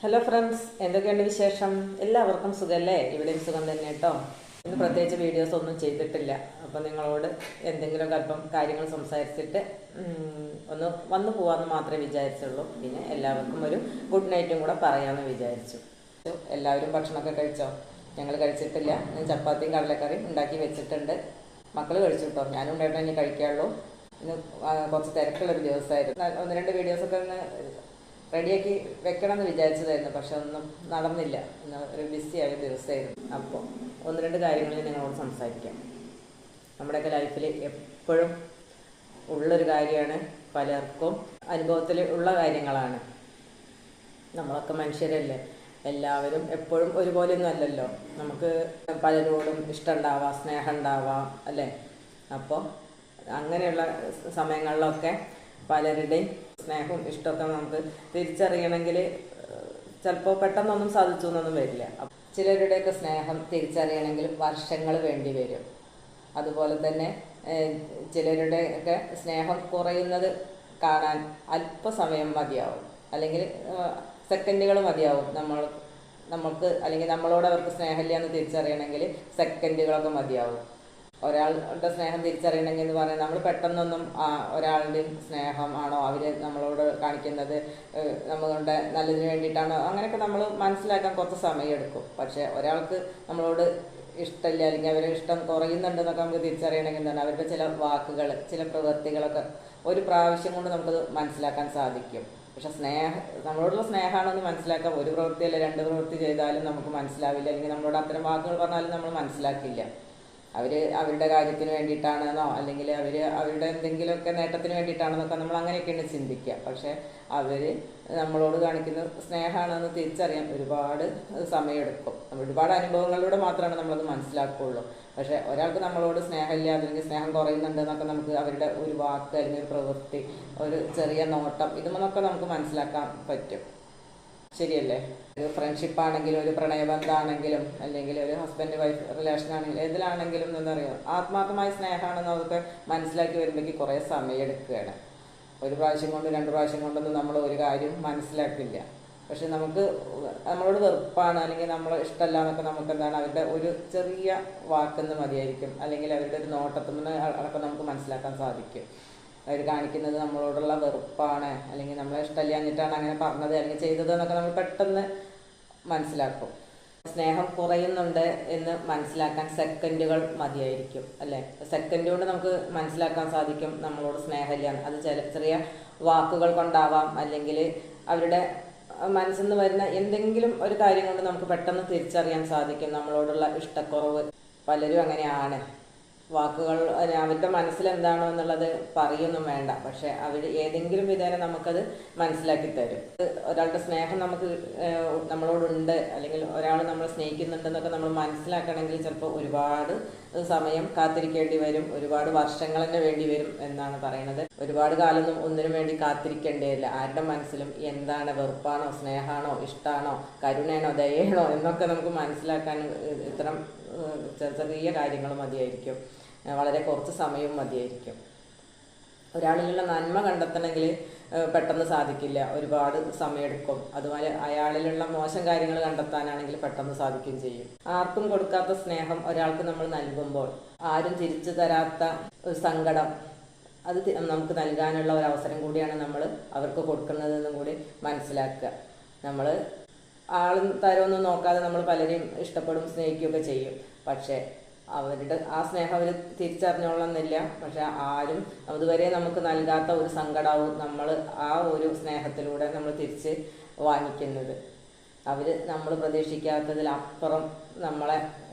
Hello friends, എന്തൊക്കെയുണ്ട് വിശേഷം? എല്ലാവർക്കും സുഖമല്ലേ? ഇവിടെയും സുഖം തന്നെ കേട്ടോ. ഇന്ന് പ്രത്യേകിച്ച് വീഡിയോസ് ഒന്നും ചെയ്തിട്ടില്ല. അപ്പോൾ നിങ്ങളോട് എന്തെങ്കിലുമൊക്കെ അല്പം കാര്യങ്ങൾ സംസാരിച്ചിട്ട് ഒന്ന് വന്നു പോകാമെന്ന് മാത്രമേ വിചാരിച്ചുള്ളൂ. പിന്നെ എല്ലാവർക്കും ഒരു ഗുഡ് നൈറ്റും കൂടെ പറയാമെന്ന് വിചാരിച്ചു. എല്ലാവരും ഭക്ഷണമൊക്കെ കഴിച്ചോ? ഞങ്ങൾ കഴിച്ചിട്ടില്ല. ചപ്പാത്തിയും കടലക്കറിയും ഉണ്ടാക്കി വെച്ചിട്ടുണ്ട്. മക്കൾ കഴിച്ചു കേട്ടോ. ഞാനും ഉണ്ടായിട്ട് ഇനി കഴിക്കാറുള്ളൂ. ഇന്ന് കുറച്ച് തിരക്കുള്ളൊരു ദിവസമായിരുന്നു. ഒന്ന് രണ്ട് വീഡിയോസൊക്കെ ഒന്ന് റെഡിയാക്കി വെക്കണം എന്ന് വിചാരിച്ചതായിരുന്നു, പക്ഷെ ഒന്നും നടന്നില്ല. ഇന്ന് ഒരു ബിസിയായ ദിവസമായിരുന്നു. അപ്പോൾ ഒന്ന് രണ്ട് കാര്യങ്ങൾ നിങ്ങളോട് സംസാരിക്കാം. നമ്മുടെയൊക്കെ ലൈഫിൽ എപ്പോഴും ഉള്ളൊരു കാര്യമാണ്, പലർക്കും അനുഭവത്തിൽ ഉള്ള കാര്യങ്ങളാണ്. നമ്മളൊക്കെ മനുഷ്യരല്ലേ, എല്ലാവരും എപ്പോഴും ഒരുപോലെയൊന്നും അല്ലല്ലോ. നമുക്ക് പലരോടും ഇഷ്ടം ഉണ്ടാവാം, സ്നേഹം ഉണ്ടാവാം അല്ലേ? അപ്പോൾ അങ്ങനെയുള്ള സമയങ്ങളിലൊക്കെ പലരുടെയും സ്നേഹവും ഇഷ്ടമൊക്കെ നമുക്ക് തിരിച്ചറിയണമെങ്കിൽ ചിലപ്പോൾ പെട്ടെന്നൊന്നും സാധിച്ചു എന്നൊന്നും വരില്ല. ചിലരുടെയൊക്കെ സ്നേഹം തിരിച്ചറിയണമെങ്കിൽ വർഷങ്ങൾ വേണ്ടി വരും. അതുപോലെ തന്നെ ചിലരുടെയൊക്കെ സ്നേഹം കുറയുന്നത് കാണാൻ അല്പസമയം മതിയാവും, അല്ലെങ്കിൽ സെക്കൻഡുകൾ മതിയാവും. നമ്മൾക്ക് അല്ലെങ്കിൽ നമ്മളോട് അവർക്ക് സ്നേഹമില്ല എന്ന് തിരിച്ചറിയണമെങ്കിൽ സെക്കൻഡുകളൊക്കെ മതിയാവും. ഒരാളുടെ സ്നേഹം തിരിച്ചറിയണമെങ്കിൽ എന്ന് പറഞ്ഞാൽ നമ്മൾ പെട്ടെന്നൊന്നും ഒരാളുടെയും സ്നേഹം ആണോ അവർ നമ്മളോട് കാണിക്കുന്നത്, നമ്മളുടെ നല്ലതിന് വേണ്ടിയിട്ടാണോ, അങ്ങനെയൊക്കെ നമ്മൾ മനസ്സിലാക്കാൻ കുറച്ച് സമയമെടുക്കും. പക്ഷേ ഒരാൾക്ക് നമ്മളോട് ഇഷ്ടമില്ല അല്ലെങ്കിൽ അവരെ ഇഷ്ടം കുറയുന്നുണ്ടെന്നൊക്കെ നമുക്ക് തിരിച്ചറിയണമെങ്കിൽ എന്താണ്, അവരുടെ ചില വാക്കുകൾ, ചില പ്രവൃത്തികളൊക്കെ ഒരു പ്രാവശ്യം കൊണ്ട് നമുക്കത് മനസ്സിലാക്കാൻ സാധിക്കും. പക്ഷെ നമ്മളോടുള്ള സ്നേഹമാണെന്ന് മനസ്സിലാക്കാൻ ഒരു പ്രവൃത്തിയല്ല രണ്ട് പ്രവൃത്തി ചെയ്താലും നമുക്ക് മനസ്സിലാവില്ല, അല്ലെങ്കിൽ നമ്മളോട് അത്തരം വാക്കുകൾ പറഞ്ഞാലും നമ്മൾ മനസ്സിലാക്കില്ല. അവരുടെ കാര്യത്തിന് വേണ്ടിയിട്ടാണെന്നോ അല്ലെങ്കിൽ അവരുടെ എന്തെങ്കിലുമൊക്കെ നേട്ടത്തിന് വേണ്ടിയിട്ടാണെന്നൊക്കെ നമ്മൾ അങ്ങനെയൊക്കെയാണ് ചിന്തിക്കുക. പക്ഷേ അവർ നമ്മളോട് കാണിക്കുന്ന സ്നേഹമാണെന്ന് തിരിച്ചറിയാൻ ഒരുപാട് സമയമെടുക്കും. ഒരുപാട് അനുഭവങ്ങളിലൂടെ മാത്രമാണ് നമ്മളത് മനസ്സിലാക്കുകയുള്ളൂ. പക്ഷേ ഒരാൾക്ക് നമ്മളോട് സ്നേഹമില്ല അല്ലെങ്കിൽ സ്നേഹം കുറയുന്നുണ്ടെന്നൊക്കെ നമുക്ക് അവരുടെ ഒരു വാക്ക് അല്ലെങ്കിൽ ഒരു പ്രവൃത്തി, ഒരു ചെറിയ നോട്ടം, ഇതുമൊക്കെ നമുക്ക് മനസ്സിലാക്കാൻ പറ്റും. ശരിയല്ലേ? ഒരു ഫ്രണ്ട്ഷിപ്പ് ആണെങ്കിലും ഒരു പ്രണയബന്ധമാണെങ്കിലും അല്ലെങ്കിൽ ഒരു ഹസ്ബൻഡ് വൈഫ് റിലേഷൻ ആണെങ്കിലും ഏതിലാണെങ്കിലും എന്താ പറയുക, ആത്മാർത്ഥമായ സ്നേഹമാണെന്ന് നമുക്ക് മനസ്സിലാക്കി വരുമ്പോഴേക്ക് കുറേ സമയം എടുക്കുകയാണ്. ഒരു പ്രാവശ്യം കൊണ്ട് രണ്ട് പ്രാവശ്യം കൊണ്ടൊന്നും നമ്മൾ ഒരു കാര്യം മനസ്സിലാക്കില്ല. പക്ഷെ നമ്മളോട് വെറുപ്പാണ് അല്ലെങ്കിൽ നമ്മൾ ഇഷ്ടമല്ല എന്നൊക്കെ നമുക്ക് എന്താണ് അവരുടെ ഒരു ചെറിയ വാക്കെന്ന് മതിയായിരിക്കും, അല്ലെങ്കിൽ അവരുടെ ഒരു നോട്ടത്തിൽ നിന്ന് അതൊക്കെ നമുക്ക് മനസ്സിലാക്കാൻ സാധിക്കും. അവർ കാണിക്കുന്നത് നമ്മളോടുള്ള വെറുപ്പാണ് അല്ലെങ്കിൽ നമ്മളെ ഇഷ്ടമില്ലാഞ്ഞിട്ടാണ് അങ്ങനെ പറഞ്ഞത് അല്ലെങ്കിൽ ചെയ്തത് എന്നൊക്കെ നമ്മൾ പെട്ടെന്ന് മനസ്സിലാക്കും. സ്നേഹം കുറയുന്നുണ്ട് എന്ന് മനസ്സിലാക്കാൻ സെക്കൻഡുകൾ മതിയായിരിക്കും അല്ലേ? സെക്കൻഡ് കൊണ്ട് നമുക്ക് മനസ്സിലാക്കാൻ സാധിക്കും നമ്മളോട് സ്നേഹമില്ല. അത് ചെറിയ വാക്കുകൾ കൊണ്ടാവാം, അല്ലെങ്കിൽ അവരുടെ മനസ്സിൽ നിന്ന് വരുന്ന എന്തെങ്കിലും ഒരു കാര്യം കൊണ്ട് നമുക്ക് പെട്ടെന്ന് തിരിച്ചറിയാൻ സാധിക്കും നമ്മളോടുള്ള ഇഷ്ടക്കുറവ്. പലരും അങ്ങനെയാണ്. വാക്കുകൾ അവരുടെ മനസ്സിലെന്താണോ എന്നുള്ളത് പറയൊന്നും വേണ്ട, പക്ഷെ അവർ ഏതെങ്കിലും വിധേന നമുക്കത് മനസ്സിലാക്കി തരും. ഒരാളുടെ സ്നേഹം നമ്മളോടുണ്ട് അല്ലെങ്കിൽ ഒരാൾ നമ്മളെ സ്നേഹിക്കുന്നുണ്ടെന്നൊക്കെ നമ്മൾ മനസ്സിലാക്കണമെങ്കിൽ ചിലപ്പോൾ ഒരുപാട് സമയം കാത്തിരിക്കേണ്ടി വരും, ഒരുപാട് വർഷങ്ങൾ തന്നെ വേണ്ടി വരും എന്നാണ് പറയുന്നത്. ഒരുപാട് കാലമൊന്നും ഒന്നിനും വേണ്ടി കാത്തിരിക്കേണ്ടിയില്ല. ആരുടെ മനസ്സിലും എന്താണ്, വെറുപ്പാണോ സ്നേഹമാണോ ഇഷ്ടമാണോ കരുണയാണോ ദയയാണോ എന്നൊക്കെ നമുക്ക് മനസ്സിലാക്കാൻ ഇത്തരം ചെറിയ കാര്യങ്ങൾ മതിയായിരിക്കും, വളരെ കുറച്ച് സമയവും മതിയായിരിക്കും. ഒരാളിലുള്ള നന്മ കണ്ടെത്തണമെങ്കിൽ പെട്ടെന്ന് സാധിക്കില്ല, ഒരുപാട് സമയമെടുക്കും. അതുപോലെ അയാളിലുള്ള മോശം കാര്യങ്ങൾ കണ്ടെത്താനാണെങ്കിൽ പെട്ടെന്ന് സാധിക്കുകയും ചെയ്യും. ആർക്കും കൊടുക്കാത്ത സ്നേഹം ഒരാൾക്ക് നമ്മൾ നൽകുമ്പോൾ ആരും തിരിച്ചു തരാത്ത ഒരു സങ്കടം, അത് നമുക്ക് നൽകാനുള്ള ഒരു അവസരം കൂടിയാണ് നമ്മൾ അവർക്ക് കൊടുക്കുന്നതെന്നും കൂടി മനസ്സിലാക്കുക. നമ്മൾ ആളും തരമൊന്നും നോക്കാതെ നമ്മൾ പലരെയും ഇഷ്ടപ്പെടും, സ്നേഹിക്കുകയൊക്കെ ചെയ്യും. പക്ഷേ അവരുടെ ആ സ്നേഹം അവർ തിരിച്ചറിഞ്ഞോളണമെന്നില്ല. പക്ഷെ ആരും അതുവരെ നമുക്ക് നൽകാത്ത ഒരു സങ്കടവും നമ്മൾ ആ ഒരു സ്നേഹത്തിലൂടെ നമ്മൾ തിരിച്ച് വാങ്ങിക്കുന്നത്. നമ്മൾ പ്രതീക്ഷിക്കാത്തതിലപ്പുറം നമ്മളെ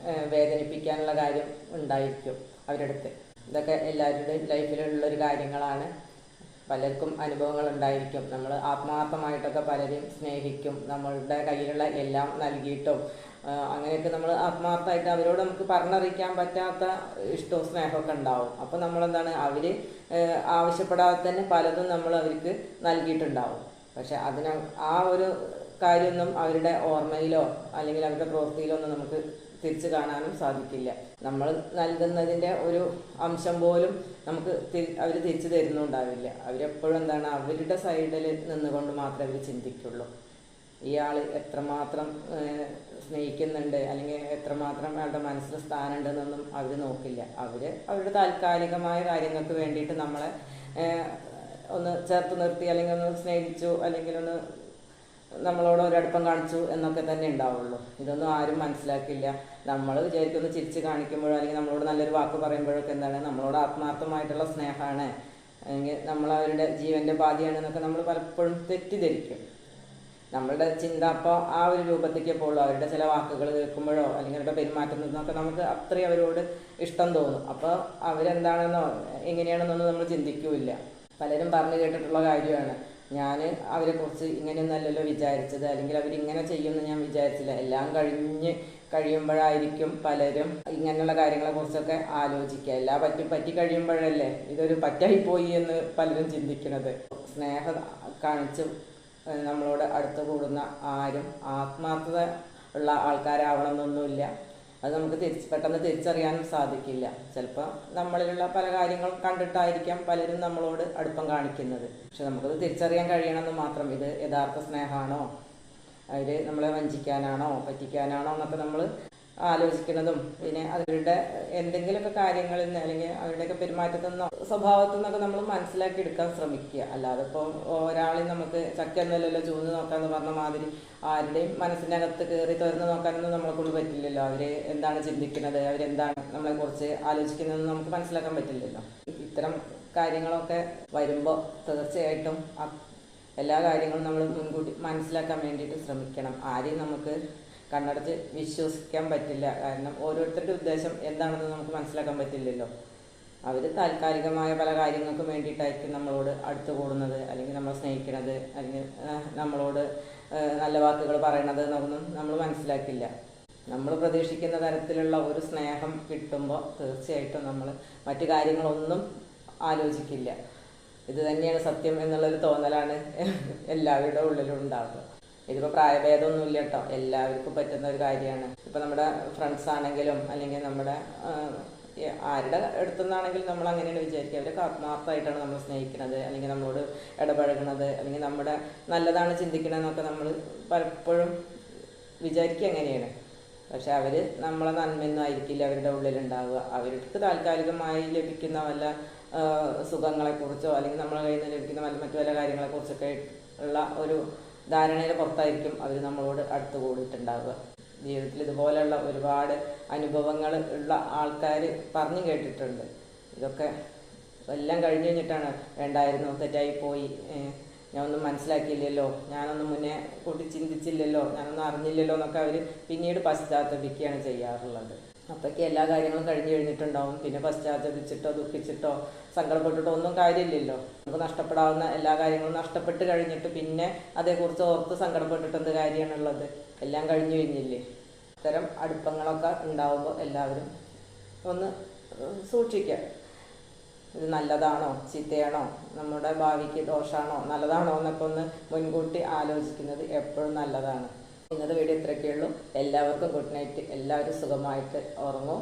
വേദനിപ്പിക്കാനുള്ള കാര്യം ഉണ്ടായിരിക്കും അവരുടെ അടുത്ത്. ഇതൊക്കെ എല്ലാവരുടെയും ലൈഫിലുള്ളൊരു കാര്യങ്ങളാണ്. പലർക്കും അനുഭവങ്ങൾ ഉണ്ടായിരിക്കും. നമ്മൾ ആത്മാർത്ഥമായിട്ടൊക്കെ പലരെയും സ്നേഹിക്കും, നമ്മളുടെ കയ്യിലുള്ള എല്ലാം നൽകിയിട്ടും അങ്ങനെയൊക്കെ നമ്മൾ ആത്മാർത്ഥമായിട്ട് അവരോട് നമുക്ക് പറഞ്ഞറിയിക്കാൻ പറ്റാത്ത ഇഷ്ടവും സ്നേഹമൊക്കെ ഉണ്ടാവും. അപ്പോൾ നമ്മളെന്താണ്, അവർ ആവശ്യപ്പെടാതെ തന്നെ പലതും നമ്മൾ അവർക്ക് നൽകിയിട്ടുണ്ടാവും. പക്ഷെ ആ ഒരു കാര്യമൊന്നും അവരുടെ ഓർമ്മയിലോ അല്ലെങ്കിൽ അവരുടെ പ്രവൃത്തിയിലോ ഒന്നും നമുക്ക് തിരിച്ചു കാണാനും സാധിക്കില്ല. നമ്മൾ നൽകുന്നതിൻ്റെ ഒരു അംശം പോലും നമുക്ക് അവർ തിരിച്ചു തരുന്നുണ്ടാവില്ല. അവരെപ്പോഴും എന്താണ്, അവരുടെ സൈഡിൽ നിന്നുകൊണ്ട് മാത്രമേ അവർ ചിന്തിക്കുള്ളൂ. ഇയാൾ എത്രമാത്രം സ്നേഹിക്കുന്നുണ്ട് അല്ലെങ്കിൽ എത്രമാത്രം അയാളുടെ മനസ്സിൽ സ്ഥാനമുണ്ടെന്നൊന്നും അവർ നോക്കില്ല. അവരുടെ താൽക്കാലികമായ കാര്യങ്ങൾക്ക് വേണ്ടിയിട്ട് നമ്മളെ ഒന്ന് ചേർത്ത് നിർത്തി അല്ലെങ്കിൽ ഒന്ന് സ്നേഹിച്ചു അല്ലെങ്കിൽ ഒന്ന് നമ്മളോട് ഒരടുപ്പം കാണിച്ചു എന്നൊക്കെ തന്നെ ഉണ്ടാവുള്ളൂ. ഇതൊന്നും ആരും മനസ്സിലാക്കില്ല. നമ്മൾ വിചാരിക്കുന്നു ചിരിച്ച് കാണിക്കുമ്പോഴോ അല്ലെങ്കിൽ നമ്മളോട് നല്ലൊരു വാക്ക് പറയുമ്പോഴൊക്കെ എന്താണ് നമ്മളോട് ആത്മാർത്ഥമായിട്ടുള്ള സ്നേഹമാണ് അല്ലെങ്കിൽ നമ്മൾ അവരുടെ ജീവൻ്റെ ബാധ്യമാണെന്നൊക്കെ നമ്മൾ പലപ്പോഴും തെറ്റിദ്ധരിക്കും. നമ്മളുടെ ചിന്ത അപ്പോൾ ആ ഒരു രൂപത്തേക്ക് പോകുള്ളൂ. അവരുടെ ചില വാക്കുകൾ കേൾക്കുമ്പോഴോ അല്ലെങ്കിൽ അവരുടെ പെരുമാറ്റത്തിൽ നിന്നൊക്കെ നമുക്ക് അത്രയും അവരോട് ഇഷ്ടം തോന്നും. അപ്പോൾ അവരെന്താണെന്നോ എങ്ങനെയാണെന്നൊന്നും നമ്മൾ ചിന്തിക്കില്ല. പലരും പറഞ്ഞു കേട്ടിട്ടുള്ള കാര്യമാണ്, ഞാൻ അവരെക്കുറിച്ച് ഇങ്ങനെയൊന്നല്ലല്ലോ വിചാരിച്ചത്, അല്ലെങ്കിൽ അവരിങ്ങനെ ചെയ്യുമെന്ന് ഞാൻ വിചാരിച്ചില്ല. എല്ലാം കഴിയുമ്പോഴായിരിക്കും പലരും ഇങ്ങനെയുള്ള കാര്യങ്ങളെക്കുറിച്ചൊക്കെ ആലോചിക്കുക. എല്ലാം പറ്റി കഴിയുമ്പോഴല്ലേ ഇതൊരു പറ്റായിപ്പോയി എന്ന് പലരും ചിന്തിക്കുന്നത്. സ്നേഹം കാണിച്ച് നമ്മളോട് അടുത്ത് കൂടുന്ന ആരും ആത്മാർത്ഥത ഉള്ള ആൾക്കാരാവണമെന്നൊന്നുമില്ല. അത് നമുക്ക് പെട്ടെന്ന് തിരിച്ചറിയാനും സാധിക്കില്ല. ചിലപ്പോൾ നമ്മളിലുള്ള പല കാര്യങ്ങളും കണ്ടിട്ടായിരിക്കാം പലരും നമ്മളോട് അടുപ്പം കാണിക്കുന്നത്. പക്ഷെ നമുക്കത് തിരിച്ചറിയാൻ കഴിയണമെന്ന് മാത്രം. ഇത് യഥാർത്ഥ സ്നേഹമാണോ, അവർ നമ്മളെ വഞ്ചിക്കാനാണോ പറ്റിക്കാനാണോ എന്നൊക്കെ നമ്മൾ ആലോചിക്കുന്നതും പിന്നെ അവരുടെ എന്തെങ്കിലുമൊക്കെ കാര്യങ്ങളിൽ നിന്ന് അല്ലെങ്കിൽ അവരുടെയൊക്കെ പെരുമാറ്റത്തിൽ നിന്നോ സ്വഭാവത്തിൽ നിന്നൊക്കെ നമ്മൾ മനസ്സിലാക്കി എടുക്കാൻ ശ്രമിക്കുക. അല്ലാതെ ഇപ്പോൾ ഒരാളെ നമുക്ക് ചക്കൊന്നുമല്ലല്ലോ ചൂന്ന് നോക്കാമെന്ന് പറഞ്ഞ മാതിരി ആരുടെയും മനസ്സിൻ്റെ അകത്ത് കയറി തുറന്ന് നോക്കാനൊന്നും നമ്മളെ കൊണ്ട് പറ്റില്ലല്ലോ. അവർ എന്താണ് ചിന്തിക്കുന്നത്, അവരെന്താണ് നമ്മളെക്കുറിച്ച് ആലോചിക്കുന്നതെന്ന് നമുക്ക് മനസ്സിലാക്കാൻ പറ്റില്ലല്ലോ. ഇത്തരം കാര്യങ്ങളൊക്കെ വരുമ്പോൾ തീർച്ചയായിട്ടും എല്ലാ കാര്യങ്ങളും നമ്മൾ മുൻകൂട്ടി മനസ്സിലാക്കാൻ വേണ്ടിയിട്ട് ശ്രമിക്കണം. ആരെയും നമുക്ക് കണ്ണടച്ച് വിശ്വസിക്കാൻ പറ്റില്ല. കാരണം ഓരോരുത്തരുടെ ഉദ്ദേശം എന്താണെന്ന് നമുക്ക് മനസ്സിലാക്കാൻ പറ്റില്ലല്ലോ. അവർ താൽക്കാലികമായ പല കാര്യങ്ങൾക്കും വേണ്ടിയിട്ടായിരിക്കും നമ്മളോട് അടുത്ത് കൂടുന്നത് അല്ലെങ്കിൽ നമ്മളെ സ്നേഹിക്കുന്നത് അല്ലെങ്കിൽ നമ്മളോട് നല്ല വാക്കുകൾ പറയണത് എന്നൊന്നും നമ്മൾ മനസ്സിലാക്കില്ല. നമ്മൾ പ്രതീക്ഷിക്കുന്ന തരത്തിലുള്ള ഒരു സ്നേഹം കിട്ടുമ്പോൾ തീർച്ചയായിട്ടും നമ്മൾ മറ്റു കാര്യങ്ങളൊന്നും ആലോചിക്കില്ല. ഇത് തന്നെയാണ് സത്യം എന്നുള്ളൊരു തോന്നലാണ് എല്ലാവരുടെ ഉള്ളിലും ഉണ്ടാവുക. ഇതിപ്പോൾ പ്രായഭേദമൊന്നുമില്ല കേട്ടോ, എല്ലാവർക്കും പറ്റുന്ന ഒരു കാര്യമാണ്. ഇപ്പോൾ നമ്മുടെ ഫ്രണ്ട്സ് ആണെങ്കിലും അല്ലെങ്കിൽ നമ്മുടെ ആരുടെ അടുത്തുനിന്നാണെങ്കിലും നമ്മൾ അങ്ങനെയാണ് വിചാരിക്കുക. അവരൊക്കെ ആത്മാർത്ഥമായിട്ടാണ് നമ്മൾ സ്നേഹിക്കുന്നത് അല്ലെങ്കിൽ നമ്മളോട് ഇടപഴകുന്നത് അല്ലെങ്കിൽ നമ്മുടെ നല്ലതാണ് ചിന്തിക്കണമെന്നൊക്കെ നമ്മൾ പലപ്പോഴും വിചാരിക്കുക അങ്ങനെയാണ്. പക്ഷെ അവർ നമ്മളെ നന്മയൊന്നും ആയിരിക്കില്ല അവരുടെ ഉള്ളിലുണ്ടാവുക. അവർക്ക് താൽക്കാലികമായി ലഭിക്കുന്ന വല്ല സുഖങ്ങളെക്കുറിച്ചോ അല്ലെങ്കിൽ നമ്മളെ കയ്യിൽ നിന്ന് ലഭിക്കുന്ന മറ്റു പല കാര്യങ്ങളെക്കുറിച്ചൊക്കെ ഉള്ള ഒരു ധാരണയുടെ പുറത്തായിരിക്കും അവർ നമ്മളോട് അടുത്ത് കൂടിയിട്ടുണ്ടാവുക. ജീവിതത്തിൽ ഇതുപോലെയുള്ള ഒരുപാട് അനുഭവങ്ങൾ ഉള്ള ആൾക്കാർ പറഞ്ഞു കേട്ടിട്ടുണ്ട്. ഇതൊക്കെ എല്ലാം കഴിഞ്ഞ് കഴിഞ്ഞിട്ടാണ് വേണ്ടായിരുന്നു, തെറ്റായിപ്പോയി, ഞാനൊന്നും മനസ്സിലാക്കിയില്ലല്ലോ, ഞാനൊന്നും മുന്നേ കൂട്ടി ചിന്തിച്ചില്ലല്ലോ, ഞാനൊന്നും അറിഞ്ഞില്ലല്ലോ എന്നൊക്കെ അവർ പിന്നീട് പശ്ചാത്തപിക്കുകയാണ് ചെയ്യാറുള്ളത്. അപ്പോഴേക്ക് എല്ലാ കാര്യങ്ങളും കഴിഞ്ഞ് കഴിഞ്ഞിട്ടുണ്ടാവും. പിന്നെ പശ്ചാത്തപിച്ചിട്ടോ ദുഃഖിച്ചിട്ടോ സങ്കടപ്പെട്ടിട്ടോ ഒന്നും കാര്യമില്ലല്ലോ. നമുക്ക് നഷ്ടപ്പെടാവുന്ന എല്ലാ കാര്യങ്ങളും നഷ്ടപ്പെട്ട് കഴിഞ്ഞിട്ട് പിന്നെ അതേക്കുറിച്ച് ഓർത്ത് സങ്കടപ്പെട്ടിട്ട് എന്ത് കാര്യമാണുള്ളത്? എല്ലാം കഴിഞ്ഞു കഴിഞ്ഞില്ലേ. ഇത്തരം അടുപ്പങ്ങളൊക്കെ ഉണ്ടാവുമ്പോൾ എല്ലാവരും ഒന്ന് സൂക്ഷിക്കുക. ഇത് നല്ലതാണോ ചീത്തയാണോ, നമ്മുടെ ഭാവിക്ക് ദോഷമാണോ നല്ലതാണോ എന്നൊക്കെ ഒന്ന് മുൻകൂട്ടി ആലോചിക്കുന്നത് എപ്പോഴും നല്ലതാണ്. ഇന്നത്തെ വീഡിയോ ഇത്രയൊക്കെയുള്ളൂ. എല്ലാവർക്കും ഗുഡ് നൈറ്റ്. എല്ലാവരും സുഖമായിട്ട് ഉറങ്ങും.